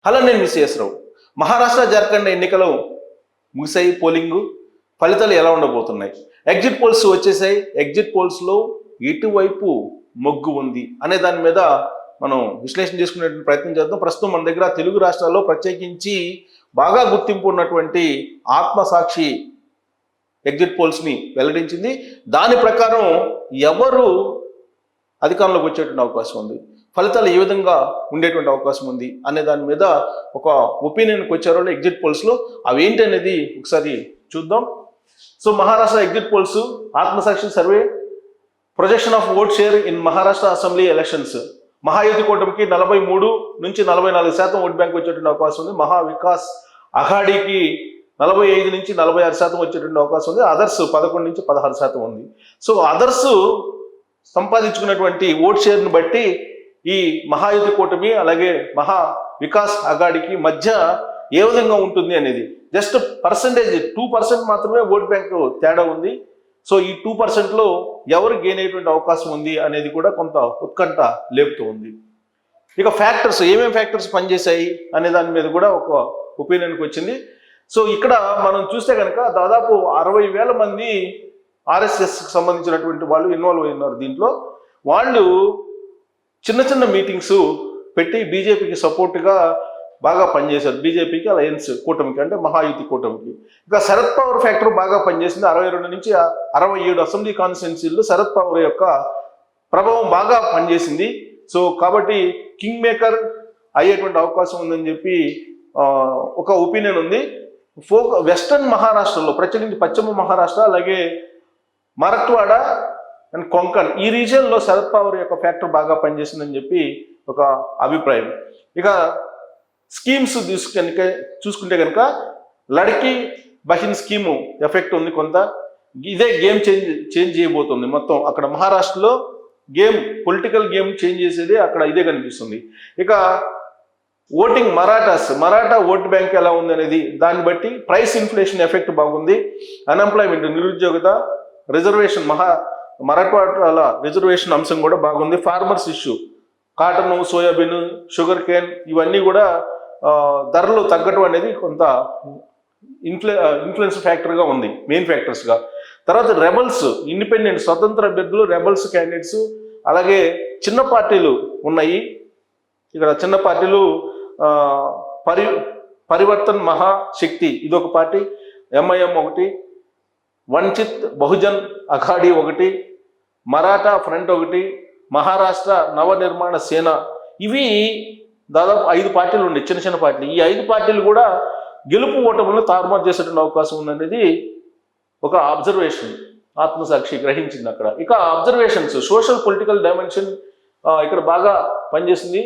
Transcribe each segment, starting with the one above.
Hello, నేను miss రావు. మహారాష్ట్ర జార్ఖండ్ ఎన్నికలు ముగిసాయి. Polling ఫలితాలు ఎలా ఉండబోతున్నాయి? ఎగ్జిట్ పోల్స్ వచ్చేసాయి. ఎగ్జిట్ పోల్స్లో ఎటువైపు మొగ్గు ఉంది అనే దాని మీద మనం విశ్లేషణ చేసుకునే ప్రయత్నం చేద్దాం. ప్రస్తుతం మన దగ్గర తెలుగు రాష్ట్రాల్లో ప్రత్యేకించి బాగా గుర్తింపు ఉన్నటువంటి ఆత్మసాక్షి ఎగ్జిట్ పోల్స్ని వెల్లడించింది. దాని ప్రకారం ఎవరు అధికారంలోకి వచ్చేటువంటి అవకాశం ఉంది, ఫలితాలు ఏ విధంగా ఉండేటువంటి అవకాశం ఉంది అనే దాని మీద ఒక ఒపీనియన్కి వచ్చారో ఎగ్జిట్ పోల్స్లో అవి ఏంటి అనేది ఒకసారి చూద్దాం. So Maharashtra exit polls Aatmasakshi survey projection of vote share in Maharashtra assembly elections. Mahayuti కూటమికి 43 నుంచి 44% ఓట్ బ్యాంక్ వచ్చేటువంటి అవకాశం ఉంది. మహా వికాస్ అఘాడీకి 45 నుంచి 46% వచ్చేటువంటి అవకాశం ఉంది. అదర్స్ 11 నుంచి 16% ఉంది. సో అదర్స్ సంపాదించుకున్నటువంటి ఓట్ షేర్ని బట్టి ఈ మహాయుతి కూటమి అలాగే మహా వికాస్ అఘాడీకి మధ్య ఏ విధంగా ఉంటుంది అనేది జస్ట్ పర్సంటేజ్ 2% మాత్రమే ఓట్ బ్యాంక్ తేడా ఉంది. సో ఈ 2%లో ఎవరు గెయిన్ అయ్యేటువంటి అవకాశం ఉంది అనేది కూడా కొంత ఉత్కంఠ లేపుతూ ఉంది. ఇక ఫ్యాక్టర్స్, ఏమేమి ఫ్యాక్టర్స్ పనిచేశాయి అనే దాని మీద కూడా ఒక ఒపీనియన్కి వచ్చింది. సో ఇక్కడ మనం చూస్తే కనుక దాదాపు 60,000 మంది ఆర్ఎస్ఎస్కి సంబంధించినటువంటి వాళ్ళు ఇన్వాల్వ్ అయి ఉన్నారు. దీంట్లో వాళ్ళు చిన్న చిన్న మీటింగ్స్ పెట్టి బీజేపీకి సపోర్ట్గా బాగా పనిచేశారు. బీజేపీకి అలయన్స్ కూటమికి, అంటే మహాయుతి కూటమికి. ఇక శరద్ పవార్ ఫ్యాక్టర్ బాగా పనిచేసింది. 62 నుంచి 67 అసెంబ్లీ కాన్స్టిట్యున్సీల్లో శరద్ పవార్ యొక్క ప్రభావం బాగా పనిచేసింది. సో కాబట్టి కింగ్ మేకర్ అయ్యేటువంటి అవకాశం ఉందని చెప్పి ఒక ఒపీనియన్ ఉంది. వెస్టర్న్ మహారాష్ట్రలో, ప్రత్యేకించి పశ్చిమ మహారాష్ట్ర అలాగే మరాఠ్వాడ అండ్ కొంకణ్, ఈ రీజియన్లో శరద్ పవార్ యొక్క ఫ్యాక్టర్ బాగా పనిచేసిందని చెప్పి ఒక అభిప్రాయం. ఇక స్కీమ్స్ చూసుకుంటే కనుక లడ్కీ బహిన్ స్కీము ఎఫెక్ట్ ఉంది కొంత. ఇదే గేమ్ చేంజ్ చేయబోతుంది మొత్తం. అక్కడ మహారాష్ట్రలో పొలిటికల్ గేమ్ చేంజ్ చేసేది అక్కడ ఇదే కనిపిస్తుంది. ఇక ఓటింగ్ మరాఠా ఓట్ బ్యాంక్ ఎలా ఉంది అనేది దాన్ని బట్టి ప్రైస్ ఇన్ఫ్లేషన్ ఎఫెక్ట్ బాగుంది. అన్ఎంప్లాయ్మెంట్, నిరుద్యోగత, రిజర్వేషన్, మరాఠవాడ రిజర్వేషన్ అంశం కూడా బాగుంది. Farmers issue, cotton, soybean, sugar cane ఇవన్నీ కూడా ధరలు తగ్గటం అనేది కొంత ఇన్ఫ్లుయెన్స్ ఫ్యాక్టర్గా ఉంది, మెయిన్ ఫ్యాక్టర్స్గా. తర్వాత రెబల్స్, ఇండిపెండెంట్ స్వతంత్ర అభ్యర్థులు, రెబల్స్ క్యాండిడేట్స్, అలాగే చిన్న పార్టీలు ఉన్నాయి. ఇక్కడ చిన్న పార్టీలు పరివర్తన్ మహాశక్తి ఇదొక పార్టీ, ఎంఐఎం ఒకటి, వంచిత్ బహుజన్ అఘాడీ ఒకటి, మరాఠా ఫ్రంట్ ఒకటి, మహారాష్ట్ర నవనిర్మాణ సేన, ఇవి దాదాపు 5 పార్టీలు ఉండే చిన్న చిన్న పార్టీలు. ఈ 5 పార్టీలు కూడా గెలుపు ఓటములను తారుమారు చేసేటువంటి అవకాశం ఉందనేది ఒక అబ్జర్వేషన్ ఆత్మసాక్షి గ్రహించింది అక్కడ. ఇక అబ్జర్వేషన్స్, సోషల్ పొలిటికల్ డైమెన్షన్ ఇక్కడ బాగా పనిచేసింది.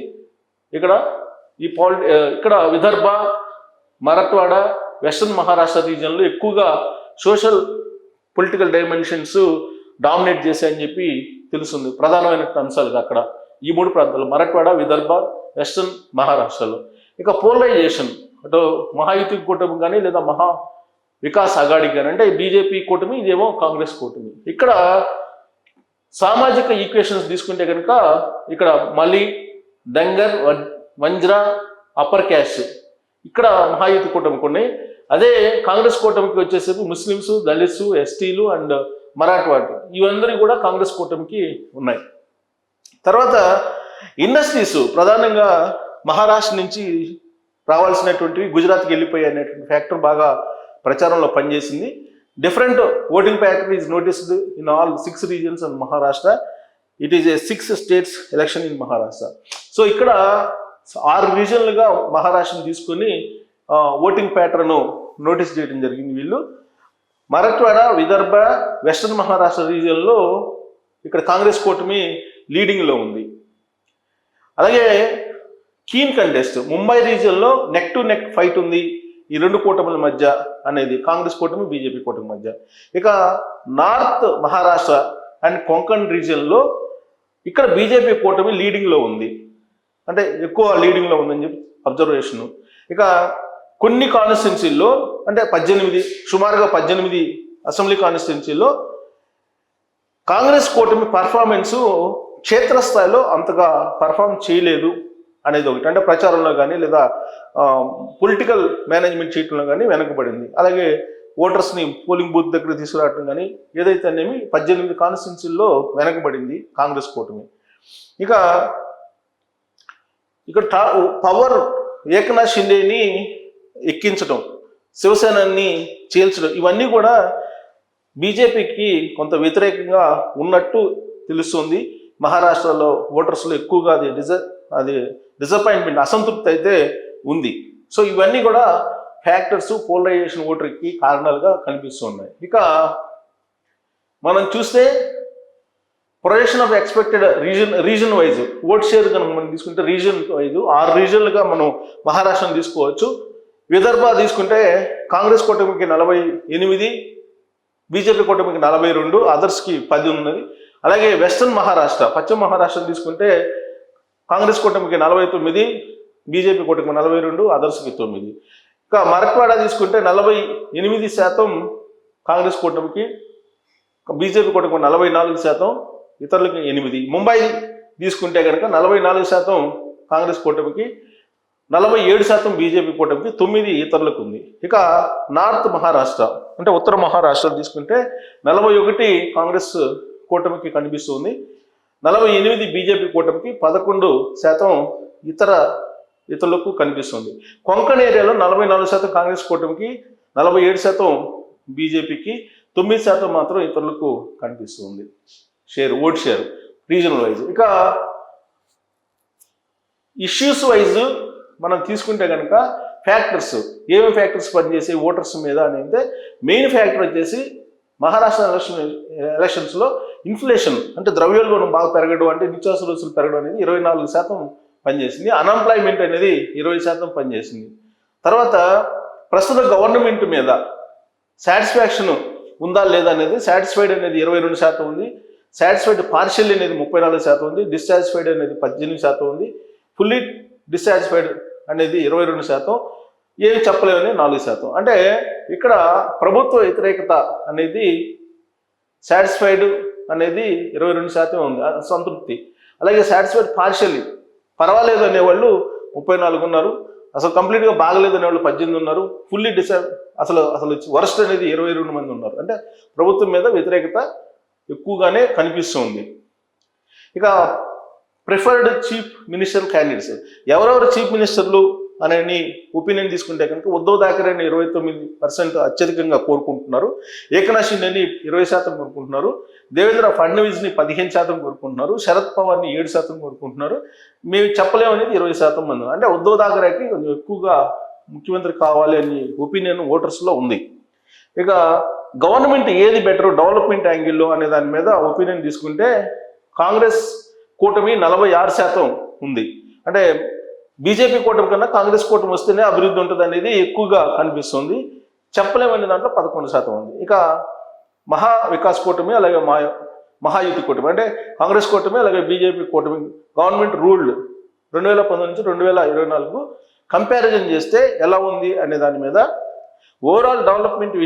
ఇక్కడ విదర్భ, మరాఠ్వాడ, వెస్టర్న్ మహారాష్ట్ర రీజియన్లో ఎక్కువగా సోషల్ పొలిటికల్ డైమెన్షన్స్ డామినేట్ చేశాయని చెప్పి తెలుస్తుంది. ప్రధానమైన అంశాలుగా అక్కడ ఈ 3 ప్రాంతాలు, మరాఠ్వాడ, విదర్భ, వెస్టర్న్ మహారాష్ట్రలో. ఇక పోలరైజేషన్, అటు మహాయుతి కూటమి కానీ లేదా మహా వికాస్ అఘాడీ కానీ, అంటే బీజేపీ కూటమి, ఇదేమో కాంగ్రెస్ కూటమి. ఇక్కడ సామాజిక ఈక్వేషన్స్ తీసుకుంటే కనుక ఇక్కడ మలి, డంగర్, వంజ్రా, అప్పర్ క్యాస్ట్ ఇక్కడ మహాయుతి కూటమికి ఉన్నాయి. అదే కాంగ్రెస్ కూటమికి వచ్చేసరికి ముస్లిమ్స్, దళిత్స్, ఎస్టీలు అండ్ మరాఠవాడ ఇవందరూ కూడా కాంగ్రెస్ కూటమికి ఉన్నాయి. తర్వాత ఇండస్ట్రీస్, ప్రధానంగా మహారాష్ట్ర నుంచి రావాల్సినటువంటివి గుజరాత్కి వెళ్ళిపోయాయి అనేటువంటి ఫ్యాక్టర్ బాగా ప్రచారంలో పనిచేసింది. Different voting pattern is noticed in all 6 regions and Maharashtra. It is a 6 states election in Maharashtra. So ఇక్కడ 6 రీజియన్లుగా మహారాష్ట్రను తీసుకొని ఓటింగ్ ప్యాటర్న్ నోటీస్ చేయడం జరిగింది. వీళ్ళు మరాఠ్వాడ, విదర్భ, వెస్టర్న్ మహారాష్ట్ర రీజియన్లో ఇక్కడ కాంగ్రెస్ కూటమి లీడింగ్లో ఉంది. అలాగే కీన్ కంటెస్ట్, ముంబై రీజియన్లో నెక్ టు నెక్ ఫైట్ ఉంది ఈ 2 కూటముల మధ్య అనేది, కాంగ్రెస్ కూటమి బీజేపీ కూటమి మధ్య. ఇక నార్త్ మహారాష్ట్ర అండ్ కొంకణ్ రీజియన్లో ఇక్కడ బీజేపీ కూటమి లీడింగ్లో ఉంది, అంటే ఎక్కువ లీడింగ్లో ఉందని చెప్పి అబ్జర్వేషను. ఇక కొన్ని కాన్స్టిట్యున్సీల్లో, అంటే సుమారుగా 18 అసెంబ్లీ కాన్స్టిట్యున్సీల్లో కాంగ్రెస్ కూటమి పర్ఫార్మెన్సు క్షేత్రస్థాయిలో అంతగా పర్ఫామ్ చేయలేదు అనేది ఒకటి. అంటే ప్రచారంలో కానీ లేదా పొలిటికల్ మేనేజ్మెంట్ చేయటంలో కానీ వెనకబడింది. అలాగే ఓటర్స్ని పోలింగ్ బూత్ దగ్గర తీసుకురావటం కానీ ఏదైతే అనేవి 18 కాన్స్టిట్యున్సీల్లో వెనకబడింది కాంగ్రెస్ కూటమి. ఇక పవర్ ఏకనాథ్ షిండేని ఎక్కించడం, శివసేనని చీల్చడం, ఇవన్నీ కూడా బీజేపీకి కొంత వ్యతిరేకంగా ఉన్నట్టు తెలుస్తుంది. మహారాష్ట్రలో ఓటర్స్లో ఎక్కువగా అది డిసప్పాయింట్మెంట్, అసంతృప్తి అయితే ఉంది. సో ఇవన్నీ కూడా ఫ్యాక్టర్స్ పోలరైజేషన్ ఓటర్కి కారణాలుగా కనిపిస్తున్నాయి. ఇక మనం చూస్తే projection of expected reason wise vote share కనుక మనం తీసుకుంటే రీజన్ వైజ్ 6 రీజన్లుగా మనం మహారాష్ట్రను తీసుకోవచ్చు. విదర్భ తీసుకుంటే కాంగ్రెస్ కూటమికి 48, బీజేపీ కూటమికి 42, అదర్స్కి 10 ఉన్నది. అలాగే వెస్టర్న్ మహారాష్ట్ర, పశ్చిమ మహారాష్ట్ర తీసుకుంటే కాంగ్రెస్ కూటమికి 49, బీజేపీ కూటమికి 42, అదర్స్కి 9. ఇక మరక్వాడ తీసుకుంటే 48% కాంగ్రెస్ కూటమికి, బీజేపీ కూటమికి 44%, ఇతరులకి 8. ముంబై తీసుకుంటే కనుక 44% కాంగ్రెస్ కూటమికి, 47% బీజేపీ కూటమికి, 9 ఇతరులకు ఉంది. ఇక నార్త్ మహారాష్ట్ర అంటే ఉత్తర మహారాష్ట్ర తీసుకుంటే 41 కాంగ్రెస్ కూటమికి కనిపిస్తుంది, 48 బీజేపీ కూటమికి, 11% ఇతరులకు కనిపిస్తుంది. కొంకణ్ ఏరియాలో 44% కాంగ్రెస్ కూటమికి, 47% బీజేపీకి, 9% మాత్రం ఇతరులకు కనిపిస్తుంది ఓట్ షేర్ రీజనల్ వైజ్. ఇక ఇష్యూస్ వైజ్ మనం తీసుకుంటే కనుక ఫ్యాక్టర్స్, ఏమేమి ఫ్యాక్టర్స్ పనిచేసే ఓటర్స్ మీద అని అంటే మెయిన్ ఫ్యాక్టర్ వచ్చేసి మహారాష్ట్ర ఎలక్షన్స్లో ఇన్ఫ్లేషన్ అంటే ద్రవ్యోల్బణం బాగా పెరగడం, అంటే నిత్యావసర వస్తువులు పెరగడం అనేది 24% పనిచేసింది. అన్ఎంప్లాయ్మెంట్ అనేది 20% పనిచేసింది. తర్వాత ప్రస్తుత గవర్నమెంట్ మీద సాటిస్ఫాక్షన్ ఉందా లేదా అనేది, సాటిస్ఫైడ్ అనేది 22% ఉంది, సాటిస్ఫైడ్ పార్షియల్ అనేది 34% ఉంది, డిస్సాటిస్ఫైడ్ అనేది 18% ఉంది, ఫుల్లీ డిస్సాటిస్ఫైడ్ అనేది 22%, ఏమి చెప్పలేమని 4%. అంటే ఇక్కడ ప్రభుత్వ వ్యతిరేకత అనేది సాటిస్ఫైడ్ అనేది 22% ఉంది, సంతృప్తి. అలాగే సాటిస్ఫైడ్ పార్షియల్లీ పర్వాలేదు అనేవాళ్ళు 34 ఉన్నారు, అసలు కంప్లీట్గా బాగలేదు అనేవాళ్ళు 18 ఉన్నారు, ఫుల్లీ అసలు వరస్ట్ అనేది 22 మంది ఉన్నారు. అంటే ప్రభుత్వం మీద వ్యతిరేకత ఎక్కువగానే కనిపిస్తుంది. ఇక ప్రిఫర్డ్ చీఫ్ మినిస్టర్ క్యాండిడేట్స్, ఎవరెవరు చీఫ్ మినిస్టర్లు అనే ఒపీనియన్ తీసుకుంటే కనుక ఉద్ధవ్ థాకరేని 29% అత్యధికంగా కోరుకుంటున్నారు, ఏకనాథ్ షిండేని 20% కోరుకుంటున్నారు, దేవేంద్ర ఫడ్నవీస్ని 15% కోరుకుంటున్నారు, శరద్ పవార్ని 7% కోరుకుంటున్నారు, మేము చెప్పలేమనేది 20% మంది. అంటే ఉద్ధవ్ థాకరేకి కొంచెం ఎక్కువగా ముఖ్యమంత్రి కావాలి అని ఒపీనియన్ ఓటర్స్లో ఉంది. ఇక గవర్నమెంట్ ఏది బెటర్ డెవలప్మెంట్ యాంగిల్లో అనే దాని మీద ఒపీనియన్ తీసుకుంటే కాంగ్రెస్ కూటమి 46% ఉంది. అంటే బీజేపీ కూటమి కన్నా కాంగ్రెస్ కూటమి వస్తేనే అభివృద్ధి ఉంటుంది అనేది ఎక్కువగా కనిపిస్తుంది. చెప్పలేమనే దాంట్లో 11% ఉంది. ఇక మహా వికాస్ కూటమి అలాగే మహాయుతి కూటమి అంటే కాంగ్రెస్ కూటమి అలాగే బీజేపీ కూటమి గవర్నమెంట్ రూల్డ్ 2019 నుంచి 2024 కంపారిజన్ చేస్తే ఎలా ఉంది అనే దాని మీద ఓవరాల్ డెవలప్మెంట్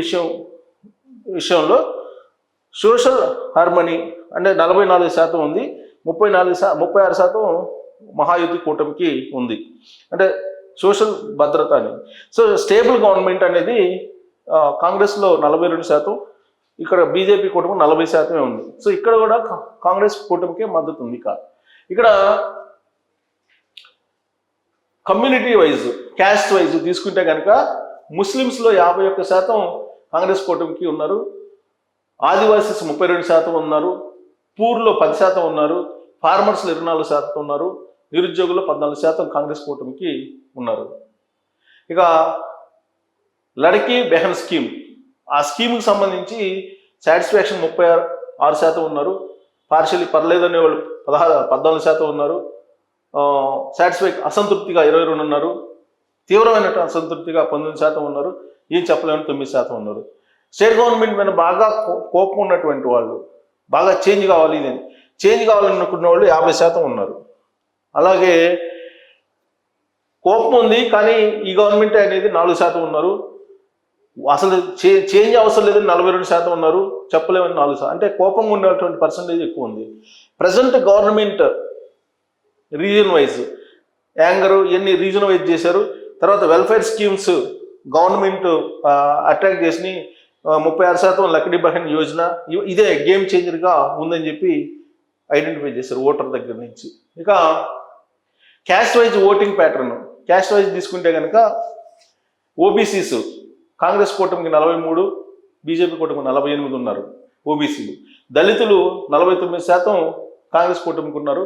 విషయంలో సోషల్ హార్మనీ అంటే 44% ఉంది, 36% మహాయుతి కూటమికి ఉంది. అంటే సోషల్ భద్రత అని. సో స్టేబుల్ గవర్నమెంట్ అనేది కాంగ్రెస్లో 42%, ఇక్కడ బీజేపీ కూటమి 40% ఉంది. సో ఇక్కడ కూడా కాంగ్రెస్ కూటమికే మద్దతు ఉంది. ఇక్కడ కమ్యూనిటీ వైజ్ క్యాస్ట్ వైజ్ తీసుకుంటే కనుక ముస్లిమ్స్లో 51% కాంగ్రెస్ కూటమికి ఉన్నారు, ఆదివాసీస్ 32% ఉన్నారు, పూర్లో 10% ఉన్నారు, ఫార్మర్స్లో 24% ఉన్నారు, నిరుద్యోగులు 14% కాంగ్రెస్ కూటమికి ఉన్నారు. ఇక లడకీ బెహన్ స్కీమ్, ఆ స్కీమ్కి సంబంధించి సాటిస్ఫాక్షన్ 36% ఉన్నారు, పార్షియలీ పర్లేదు అనేవాళ్ళు 14% ఉన్నారు, అసంతృప్తిగా 22 ఉన్నారు, తీవ్రమైన అసంతృప్తిగా 19% ఉన్నారు, ఏం చెప్పలేమని 9% ఉన్నారు. స్టేట్ గవర్నమెంట్ మీద బాగా కోపం ఉన్నటువంటి వాళ్ళు, బాగా చేంజ్ కావాలి ఇదని చేంజ్ కావాలనుకున్న వాళ్ళు 50% ఉన్నారు. అలాగే కోపం ఉంది కానీ ఈ గవర్నమెంట్ అనేది 4% ఉన్నారు, అసలు చేంజ్ అవసరం లేదని 42% ఉన్నారు, చెప్పలేమని 4%. అంటే కోపంగా ఉండేటువంటి పర్సంటేజ్ ఎక్కువ ఉంది. Present government reason wise anger ఎన్ని రీజన్ వైజ్ చేశారు, తర్వాత వెల్ఫేర్ స్కీమ్స్ గవర్నమెంట్ అట్రాక్ట్ చేసి 36% లక్డీ బహన్ యోజన ఇదే గేమ్ చేంజర్గా ఉందని చెప్పి ఐడెంటిఫై చేశారు ఓటర్ దగ్గర నుంచి. ఇక caste wise voting pattern, caste wise తీసుకుంటే కనుక ఓబీసీస్ కాంగ్రెస్ కూటమికి 43, బీజేపీ కూటమికి 48 ఉన్నారు ఓబీసీలు. దళితులు 49% కాంగ్రెస్ కూటమికి ఉన్నారు,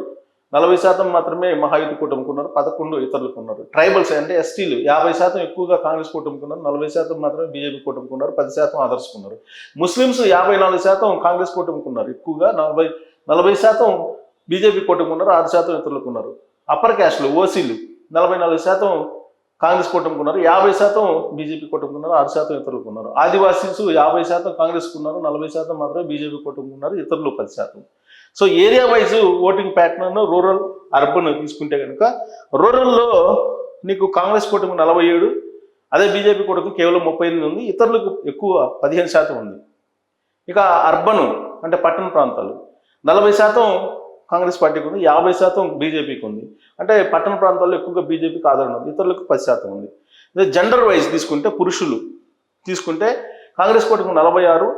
40% మాత్రమే మహాయుతి కూటమికి ఉన్నారు, 11 ఇతరులకు ఉన్నారు. ట్రైబల్స్ అంటే ఎస్టీలు 50% ఎక్కువగా కాంగ్రెస్ కూటమికి ఉన్నారు, 40% మాత్రమే బీజేపీ కూటమికి ఉన్నారు, 10% అదర్స్కి ఉన్నారు. ముస్లిమ్స్ 54% కాంగ్రెస్ కూటమికి ఉన్నారు ఎక్కువగా, 40% బీజేపీ కూటమికి ఉన్నారు, 6% ఇతరులకు ఉన్నారు. అప్పర్ క్యాస్ట్లు ఓసీలు 44% కాంగ్రెస్ కూటమికి ఉన్నారు, 50% బీజేపీ కూటమికి ఉన్నారు, 6% ఇతరులకు ఉన్నారు. ఆదివాసీస్ 50% కాంగ్రెస్కి ఉన్నారు, 40% మాత్రమే బీజేపీ కూటమికి ఉన్నారు, ఇతరులు 10%. So area wise voting pattern rural urban తీసుకుంటే కనుక రూరల్లో నీకు కాంగ్రెస్ కూటమికి 47, అదే బీజేపీ కూటమికి కేవలం 38 ఉంది, ఇతరులకు ఎక్కువ 15% ఉంది. ఇక అర్బన్ అంటే పట్టణ ప్రాంతాలు 40% కాంగ్రెస్ పార్టీకి ఉంది, 50% బీజేపీకి ఉంది. అంటే పట్టణ ప్రాంతాల్లో ఎక్కువగా బీజేపీకి ఆదరణ ఉంది, ఇతరులకు 10% ఉంది. అదే జెండర్ వైజ్ తీసుకుంటే పురుషులు తీసుకుంటే కాంగ్రెస్ కూటమికి 46,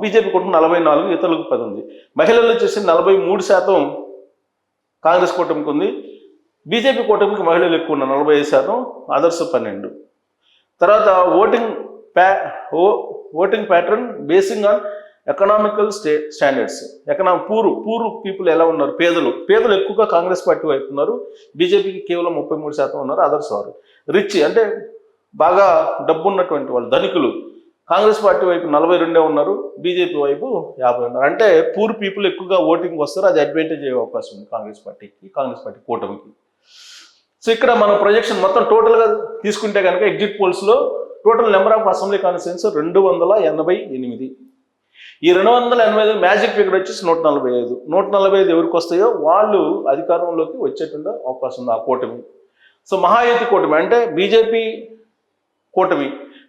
బీజేపీ కూటమి 44, ఇతరులకు 10 ఉంది. మహిళలు వచ్చేసి 43% కాంగ్రెస్ కూటమికి ఉంది, బీజేపీ కూటమికి మహిళలు ఎక్కువ ఉన్నారు 45%, అదర్స్ 12. తర్వాత voting pattern basing on economical standards. Poor people ఎలా ఉన్నారు, పేదలు ఎక్కువగా కాంగ్రెస్ పార్టీ వైపు ఉన్నారు, బీజేపీకి కేవలం 33% ఉన్నారు, అదర్స్ వారు. రిచ్ అంటే బాగా డబ్బు ఉన్నటువంటి వాళ్ళు ధనికులు కాంగ్రెస్ పార్టీ వైపు 42 ఉన్నారు, బీజేపీ వైపు 50 ఉన్నారు. అంటే పూర్ పీపుల్ ఎక్కువగా ఓటింగ్ వస్తారు, అది అడ్వాంటేజ్ అయ్యే అవకాశం ఉంది కాంగ్రెస్ పార్టీ కూటమికి. సో ఇక్కడ మనం ప్రొజెక్షన్ మొత్తం టోటల్గా తీసుకుంటే కనుక ఎగ్జిట్ పోల్స్లో total number of assembly constituencies 288. ఈ 285 మ్యాజిక్ ఫిగర్ వచ్చేసి 145. 145 ఎవరికి వస్తాయో వాళ్ళు అధికారంలోకి వచ్చేటువంటి అవకాశం ఉంది ఆ కూటమి. సో మహాయుతి కూటమి అంటే బీజేపీ కూటమి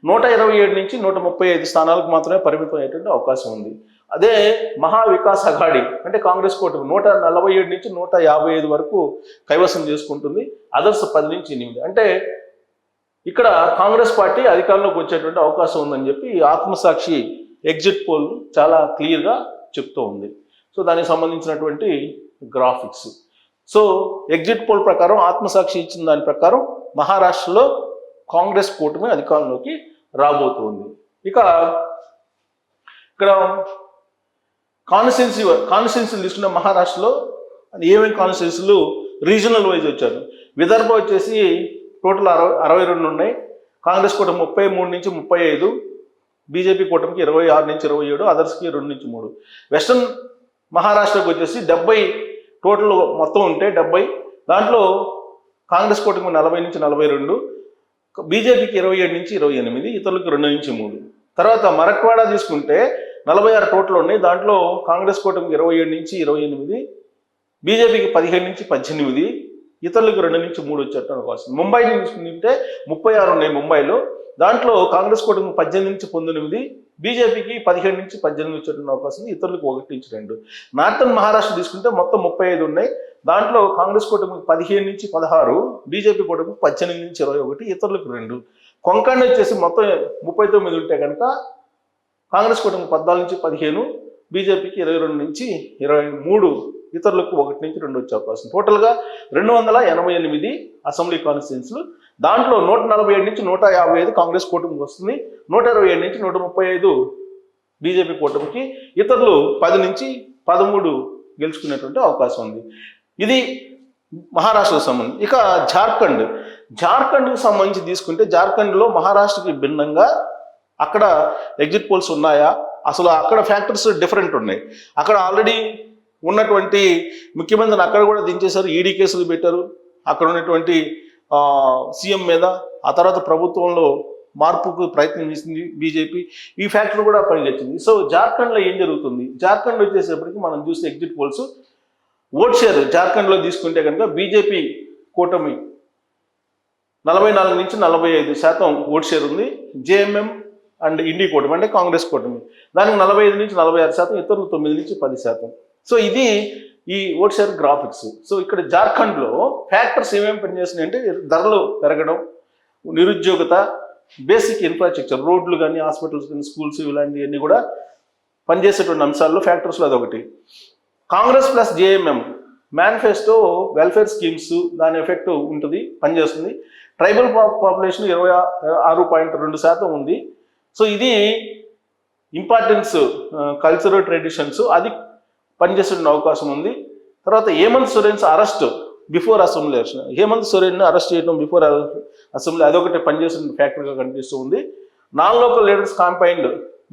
127 నుంచి 135 స్థానాలకు మాత్రమే పరిమితం అయ్యేటువంటి అవకాశం ఉంది. అదే మహావికాస్ అఘాడి అంటే కాంగ్రెస్ కూటమి 147 నుంచి 155 వరకు కైవసం చేసుకుంటుంది, అదర్స్ 10 నుంచి 8. అంటే ఇక్కడ కాంగ్రెస్ పార్టీ అధికారంలోకి వచ్చేటువంటి అవకాశం ఉందని చెప్పి ఆత్మసాక్షి ఎగ్జిట్ పోల్ చాలా క్లియర్గా చెప్తూ ఉంది. సో దానికి సంబంధించినటువంటి గ్రాఫిక్స్. సో ఎగ్జిట్ పోల్ ప్రకారం ఆత్మసాక్షి ఇచ్చిన దాని ప్రకారం మహారాష్ట్రలో కాంగ్రెస్ కూటమి అధికారంలోకి రాబోతుంది. ఇక ఇక్కడ కాన్స్టిట్యున్సీలు తీసుకున్న మహారాష్ట్రలో ఏమేమి కాన్స్టిట్యున్సీలు రీజనల్ వైజ్ వచ్చారు. విదర్భ వచ్చేసి టోటల్ 62 ఉన్నాయి, కాంగ్రెస్ కూటమి 33 నుంచి 35, బీజేపీ కూటమికి 26 నుంచి 27, అదర్స్కి 2 నుంచి 3. వెస్టర్న్ మహారాష్ట్రకు వచ్చేసి 70 టోటల్ మొత్తం ఉంటే 70, దాంట్లో కాంగ్రెస్ కూటమికి 40 నుంచి 42, బీజేపీకి 27 నుంచి 28, ఇతరులకు 2 నుంచి 3. తర్వాత మరట్వాడా తీసుకుంటే 46 టోటల్ ఉన్నాయి, దాంట్లో కాంగ్రెస్ కూటమికి 27 నుంచి 28, బీజేపీకి 15 నుంచి 18, ఇతరులకు 2 నుంచి 3 వచ్చేట అవకాశం. ముంబై తీసుకుంటే 36 ఉన్నాయి ముంబైలో, దాంట్లో కాంగ్రెస్ కూటమికి 18 నుంచి 19, బీజేపీకి 15 నుంచి 18 వచ్చేటువంటి అవకాశం ఉంది, ఇతరులకు 1 నుంచి 2. నార్థన్ మహారాష్ట్ర తీసుకుంటే మొత్తం 35 ఉన్నాయి, దాంట్లో కాంగ్రెస్ కూటమికి 15 నుంచి 16, బీజేపీ కూటమికి 18 నుంచి 21, ఇతరులకు 2. కొంకణ్ వచ్చేసి మొత్తం 39 ఉంటే కనుక కాంగ్రెస్ కూటమికి 14 నుంచి 15, బీజేపీకి 22 నుంచి 23, ఇతరులకు 1 నుంచి 2 వచ్చే అవకాశం. టోటల్గా 288 అసెంబ్లీ కాన్స్టిట్యున్సీలు, దాంట్లో 147 నుంచి 155 కాంగ్రెస్ కూటమికి వస్తుంది, 127 నుంచి 135 బీజేపీ కూటమికి, ఇతరులు 10 నుంచి 13 గెలుచుకునేటువంటి అవకాశం ఉంది. ఇది మహారాష్ట్రకు సంబంధించి. ఇక జార్ఖండ్కి సంబంధించి తీసుకుంటే జార్ఖండ్లో మహారాష్ట్రకి భిన్నంగా అక్కడ ఎగ్జిట్ పోల్స్ ఉన్నాయా, అసలు అక్కడ ఫ్యాక్టర్స్ డిఫరెంట్ ఉన్నాయి. అక్కడ ఆల్రెడీ ఉన్నటువంటి ముఖ్యమంత్రిని అక్కడ కూడా దించేశారు, ఈడీ కేసులు పెట్టారు అక్కడ ఉన్నటువంటి సీఎం మీద. ఆ తర్వాత ప్రభుత్వంలో మార్పుకు ప్రయత్నం చేసింది బీజేపీ, ఈ ఫ్యాక్టర్ కూడా పనిచేసింది. సో జార్ఖండ్లో ఏం జరుగుతుంది, జార్ఖండ్ వచ్చేసేపటికి మనం చూస్తే ఎగ్జిట్ పోల్స్ ఓట్ షేర్ జార్ఖండ్లో తీసుకుంటే కనుక బీజేపీ కూటమి 44 నుంచి 45% ఓట్ షేర్ ఉంది, జేఎంఎం అండ్ ఇండి కూటమి అంటే కాంగ్రెస్ కూటమి దానికి 45 నుంచి 46%, ఇతరులు 9 నుంచి 10%. సో ఇది ఈ ఓట్ షేర్ గ్రాఫిక్స్. సో ఇక్కడ జార్ఖండ్లో ఫ్యాక్టర్స్ ఏమేమి పనిచేస్తున్నాయి అంటే ధరలు పెరగడం, నిరుద్యోగత, బేసిక్ ఇన్ఫ్రాస్ట్రక్చర్, రోడ్లు కానీ, హాస్పిటల్స్ కానీ, స్కూల్స్, ఇలాంటివన్నీ కూడా పనిచేసేటువంటి అంశాల్లో ఫ్యాక్టర్స్లో అదొకటి. Congress plus JMM manifesto welfare schemes, దాని ఎఫెక్ట్ ఉంటుంది, పనిచేస్తుంది. ట్రైబల్ పాపులేషన్ 26.2% ఉంది. సో ఇది ఇంపార్టెన్స్, కల్చరల్ ట్రెడిషన్స్, అది పనిచేసే అవకాశం ఉంది. తర్వాత Hemant Soren's arrest before assembly election, Hemant Soren arrest చేయడం బిఫోర్ అసెంబ్లీ, అదొకటి పనిచేసిన ఫ్యాక్టర్గా కనిపిస్తూ ఉంది. నాన్ లోకల్ లీడర్స్ కాంపైన్డ్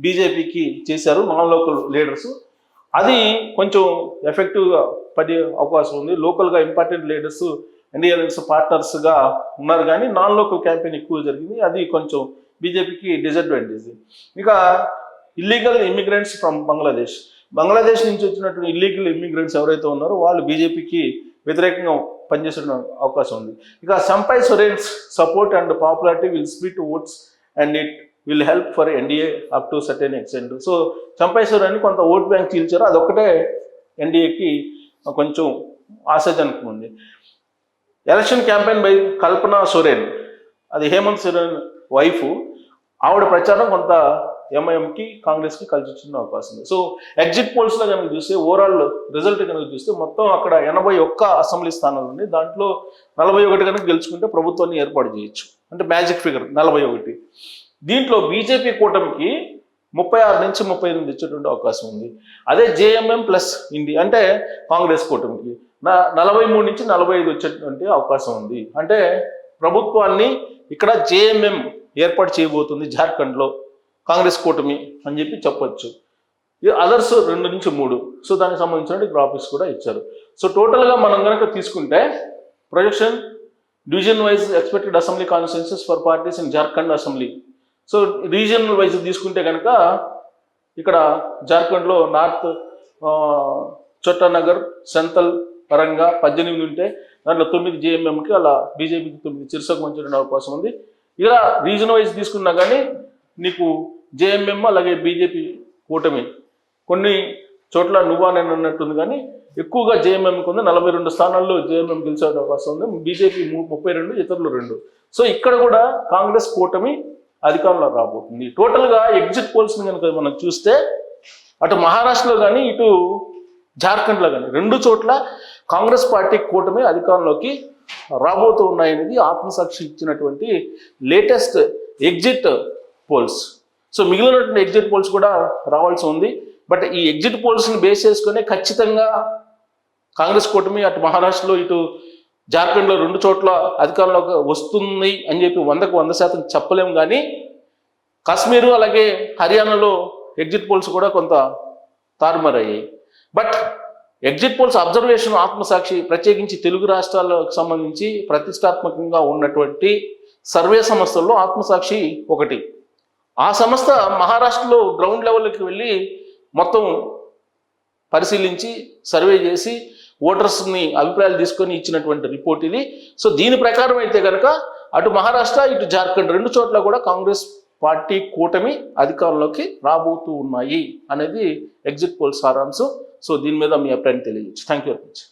బీజేపీకి చేశారు, నాన్ లోకల్ లీడర్స్, అది కొంచెం ఎఫెక్టివ్గా పడే అవకాశం ఉంది. లోకల్గా ఇంపార్టెంట్ లీడర్స్ ఎన్డీఎల్ఎస్ పార్ట్నర్స్గా ఉన్నారు, కానీ నాన్ లోకల్ క్యాంపెయిన్ ఎక్కువ జరిగింది, అది కొంచెం బీజేపీకి డిసడ్వాంటేజ్. ఇక ఇల్లీగల్ ఇమిగ్రెంట్స్ ఫ్రమ్ బంగ్లాదేశ్ నుంచి వచ్చినటువంటి ఇల్లీగల్ ఇమిగ్రెంట్స్ ఎవరైతే ఉన్నారో వాళ్ళు బీజేపీకి వ్యతిరేకంగా పనిచేసే అవకాశం ఉంది. ఇక Champai Soren's support and popularity will split votes and it will help for NDA up to certain extent. So Champai Soren కొంత ఓట్ బ్యాంక్ చీల్చారు, అదొక్కటే ఎన్డీఏకి కొంచెం ఆశాజనకం ఉంది. Election campaign by Kalpana Soren, అది హేమంత్ సోరెన్ వైఫ్, ఆవిడ ప్రచారం కొంత ఎంఐఎంకి, కాంగ్రెస్కి కలిసి వచ్చిన అవకాశం ఉంది. సో ఎగ్జిట్ పోల్స్లో కనుక చూస్తే, ఓవరాల్ రిజల్ట్ కనుక చూస్తే, మొత్తం అక్కడ 81 అసెంబ్లీ స్థానాలు ఉన్నాయి, దాంట్లో 41 కనుక గెలుచుకుంటే ప్రభుత్వాన్ని ఏర్పాటు చేయొచ్చు, అంటే మ్యాజిక్ ఫిగర్ 41. దీంట్లో బీజేపీ కూటమికి 36 నుంచి 38 ఇచ్చేటువంటి అవకాశం ఉంది. అదే జేఎంఎం ప్లస్ ఇండి అంటే కాంగ్రెస్ కూటమికి 43 నుంచి 45 వచ్చేటువంటి అవకాశం ఉంది. అంటే ప్రభుత్వాన్ని ఇక్కడ జేఎంఎం ఏర్పాటు చేయబోతుంది జార్ఖండ్లో, కాంగ్రెస్ కూటమి అని చెప్పి చెప్పొచ్చు. అదర్స్ 2 నుంచి 3. సో దానికి సంబంధించిన గ్రాఫిక్స్ కూడా ఇచ్చారు. సో టోటల్గా మనం కనుక తీసుకుంటే projection division wise expected assembly constituencies for parties in Jharkhand assembly. So regional wise తీసుకుంటే కనుక ఇక్కడ జార్ఖండ్లో నార్త్ చోటానగర్, సంతల్ పరంగా 18 ఉంటే దాంట్లో 9 జేఎంఎంకి, అలా బీజేపీకి 9 చిరుసకు మంచి అవకాశం ఉంది. ఇలా రీజన్ వైజ్ తీసుకున్నా కానీ నీకు జేఎంఎం అలాగే బీజేపీ కూటమి కొన్ని చోట్ల నువ్వా నేను అన్నట్టుంది, కానీ ఎక్కువగా జేఎంఎంకి ఉంది. 42 స్థానాల్లో జేఎంఎం గెలిచే అవకాశం ఉంది, బీజేపీ 32, ఇతరులు 2. సో ఇక్కడ కూడా కాంగ్రెస్ కూటమి అధికారంలో రాబోతుంది. టోటల్గా ఎగ్జిట్ పోల్స్ని కనుక మనం చూస్తే, అటు మహారాష్ట్రలో కానీ ఇటు జార్ఖండ్లో కానీ 2 చోట్ల కాంగ్రెస్ పార్టీ కూటమి అధికారంలోకి రాబోతూ ఉన్నాయనేది ఆత్మసాక్షి ఇచ్చినటువంటి లేటెస్ట్ ఎగ్జిట్ పోల్స్. సో మిగిలినటువంటి ఎగ్జిట్ పోల్స్ కూడా రావాల్సి ఉంది. బట్ ఈ ఎగ్జిట్ పోల్స్ని బేస్ చేసుకునే ఖచ్చితంగా కాంగ్రెస్ కూటమి అటు మహారాష్ట్రలో ఇటు జార్ఖండ్లో 2 చోట్ల అధికారంలోకి వస్తుంది అని చెప్పి 100కు 100% చెప్పలేము. కానీ కాశ్మీరు అలాగే హర్యానాలో ఎగ్జిట్ పోల్స్ కూడా కొంత తారుమారయ్యాయి. బట్ ఎగ్జిట్ పోల్స్ అబ్జర్వేషన్ ఆత్మసాక్షి ప్రత్యేకించి తెలుగు రాష్ట్రాలకు సంబంధించి ప్రతిష్టాత్మకంగా ఉన్నటువంటి సర్వే సంస్థల్లో ఆత్మసాక్షి ఒకటి. ఆ సంస్థ మహారాష్ట్రలో గ్రౌండ్ లెవెల్కి వెళ్ళి మొత్తం పరిశీలించి సర్వే చేసి ఓటర్స్ని అభిప్రాయాలు తీసుకొని ఇచ్చినటువంటి రిపోర్ట్ ఇది. సో దీని ప్రకారం అయితే కనుక అటు మహారాష్ట్ర ఇటు జార్ఖండ్ 2 చోట్ల కూడా కాంగ్రెస్ పార్టీ కూటమి అధికారంలోకి రాబోతూ ఉన్నాయి అనేది ఎగ్జిట్ పోల్ సారాంశం. సో దీని మీద మీ అభిప్రాయం తెలియజేయచ్చు. Thank you very much.